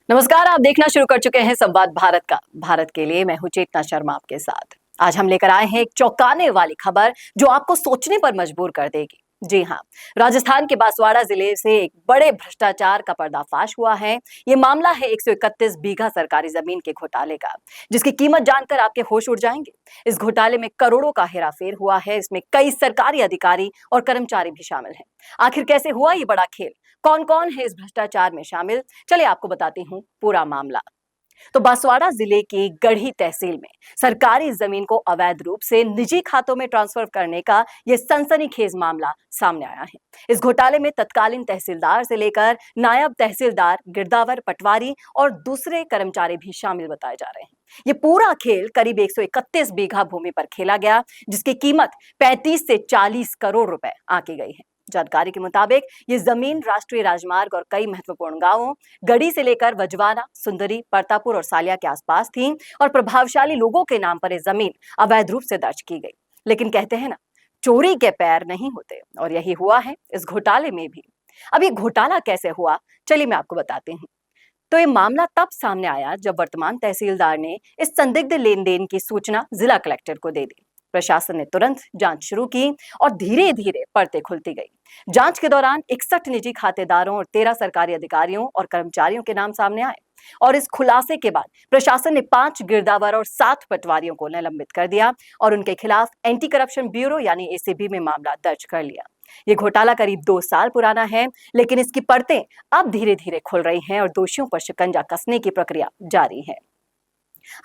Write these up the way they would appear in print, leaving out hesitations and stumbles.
नमस्कार, आप देखना शुरू कर चुके हैं संवाद भारत का। भारत के लिए मैं हूं चेतना शर्मा आपके साथ। आज हम लेकर आए हैं एक चौंकाने वाली खबर जो आपको सोचने पर मजबूर कर देगी। जी हां, राजस्थान के बांसवाड़ा जिले से एक बड़े भ्रष्टाचार का पर्दाफाश हुआ है। ये मामला है 131 बीघा सरकारी जमीन के घोटाले का, जिसकी कीमत जानकर आपके होश उड़ जाएंगे। इस घोटाले में करोड़ों का हेराफेर हुआ है। इसमें कई सरकारी अधिकारी और कर्मचारी भी शामिल हैं। आखिर कैसे हुआ ये बड़ा खेल, कौन कौन है इस भ्रष्टाचार में शामिल, चलिए आपको बताती हूँ पूरा मामला। तो बांसवाड़ा जिले की गढ़ी तहसील में सरकारी जमीन को अवैध रूप से निजी खातों में ट्रांसफर करने का यह सनसनीखेज मामला सामने आया है। इस घोटाले में तत्कालीन तहसीलदार से लेकर नायब तहसीलदार, गिरदावर, पटवारी और दूसरे कर्मचारी भी शामिल बताए जा रहे हैं। ये पूरा खेल करीब 131 बीघा भूमि पर खेला गया, जिसकी कीमत 35 से 40 करोड़ रुपए आंकी गई है। जानकारी के मुताबिक ये जमीन राष्ट्रीय राजमार्ग और कई महत्वपूर्ण गांवों गढ़ी से लेकर वजवाना, सुंदरी, परतापुर और सालिया के आसपास थी और प्रभावशाली लोगों के नाम पर ये जमीन अवैध रूप से दर्ज की गई। लेकिन कहते हैं ना, चोरी के पैर नहीं होते, और यही हुआ है इस घोटाले में भी। अब ये घोटाला कैसे हुआ, चलिए मैं आपको बताती हूँ। तो ये मामला तब सामने आया जब वर्तमान तहसीलदार ने इस संदिग्ध लेन देन की सूचना जिला कलेक्टर को दे दी। प्रशासन ने तुरंत जांच शुरू की और धीरे धीरे परतें खुलती गई। जांच के दौरान 61 निजी खातेदारों और 13 सरकारी अधिकारियों और कर्मचारियों के नाम सामने आए, और इस खुलासे के बाद प्रशासन ने 5 गिरदावर और 7 पटवारियों को निलंबित कर दिया और उनके खिलाफ एंटी करप्शन ब्यूरो यानी एसीबी में मामला दर्ज कर लिया। ये घोटाला करीब 2 साल पुराना है, लेकिन इसकी परतें अब धीरे धीरे खुल रही हैं और दोषियों पर शिकंजा कसने की प्रक्रिया जारी है।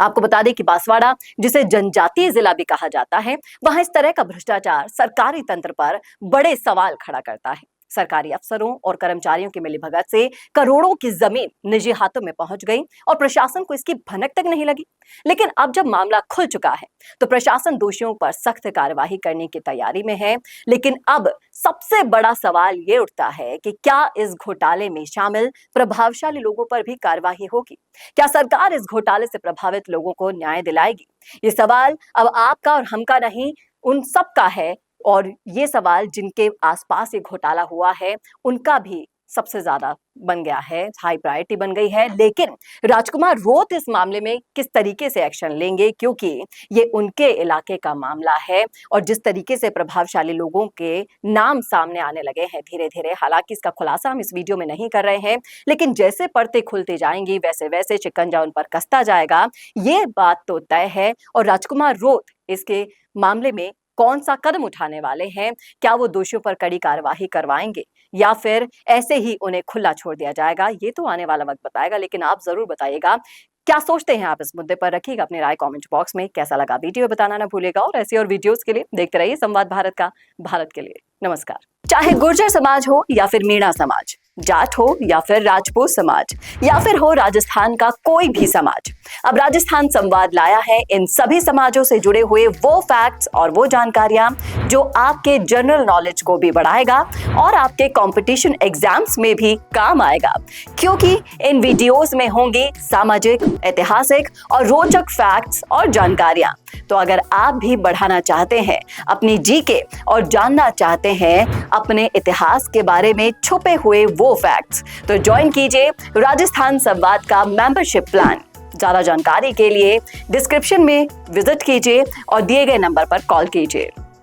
आपको बता दें कि बांसवाड़ा, जिसे जनजातीय जिला भी कहा जाता है, वहां इस तरह का भ्रष्टाचार सरकारी तंत्र पर बड़े सवाल खड़ा करता है। सरकारी अफसरों और कर्मचारियों की मिलीभगत से करोड़ों की जमीन निजी हाथों में पहुंच गई और प्रशासन को इसकी भनक तक नहीं लगी। लेकिन अब जब मामला खुल चुका है तो प्रशासन दोषियों पर सख्त कार्यवाही करने की तैयारी में है। लेकिन अब सबसे बड़ा सवाल ये उठता है कि क्या इस घोटाले में शामिल प्रभावशाली लोगों पर भी कार्यवाही होगी? क्या सरकार इस घोटाले से प्रभावित लोगों को न्याय दिलाएगी? ये सवाल अब आपका और हम का नहीं, उन सब का है। और ये सवाल जिनके आसपास ये घोटाला हुआ है उनका भी सबसे ज्यादा बन गया है, हाई प्रायोरिटी बन गई है। लेकिन राजकुमार रोत इस मामले में किस तरीके से एक्शन लेंगे, क्योंकि ये उनके इलाके का मामला है और जिस तरीके से प्रभावशाली लोगों के नाम सामने आने लगे हैं धीरे धीरे, हालांकि इसका खुलासा हम इस वीडियो में नहीं कर रहे हैं, लेकिन जैसे परतें खुलती जाएंगी वैसे वैसे शिकंजा उन पर कसता जाएगा, ये बात तो तय है। और राजकुमार रोत इसके मामले में कौन सा कदम उठाने वाले हैं? क्या वो दोषियों पर कड़ी कार्यवाही करवाएंगे या फिर ऐसे ही उन्हें खुला छोड़ दिया जाएगा? ये तो आने वाला वक्त बताएगा। लेकिन आप जरूर बताइएगा क्या सोचते हैं आप इस मुद्दे पर। रखिएगा अपनी राय कमेंट बॉक्स में। कैसा लगा वीडियो बताना ना भूलिएगा, और ऐसी और वीडियोस के लिए देखते रहिए संवाद भारत का। भारत के लिए नमस्कार। चाहे गुर्जर समाज हो या फिर मीणा समाज, जाट हो या फिर राजपूत समाज, या फिर हो राजस्थान का कोई भी समाज, अब राजस्थान संवाद लाया है इन सभी समाजों से जुड़े हुए वो फैक्ट्स और वो जानकारियां जो आपके जनरल नॉलेज को भी बढ़ाएगा और आपके कंपटीशन एग्जाम्स में भी काम आएगा। क्योंकि इन वीडियोस में होंगे सामाजिक, ऐतिहासिक और रोचक फैक्ट्स और जानकारियां। तो अगर आप भी बढ़ाना चाहते हैं अपनी जीके और जानना चाहते हैं अपने इतिहास के बारे में छुपे हुए वो फैक्ट्स, तो ज्वाइन कीजिए राजस्थान संवाद का मेंबरशिप प्लान। ज्यादा जानकारी के लिए डिस्क्रिप्शन में विजिट कीजिए और दिए गए नंबर पर कॉल कीजिए।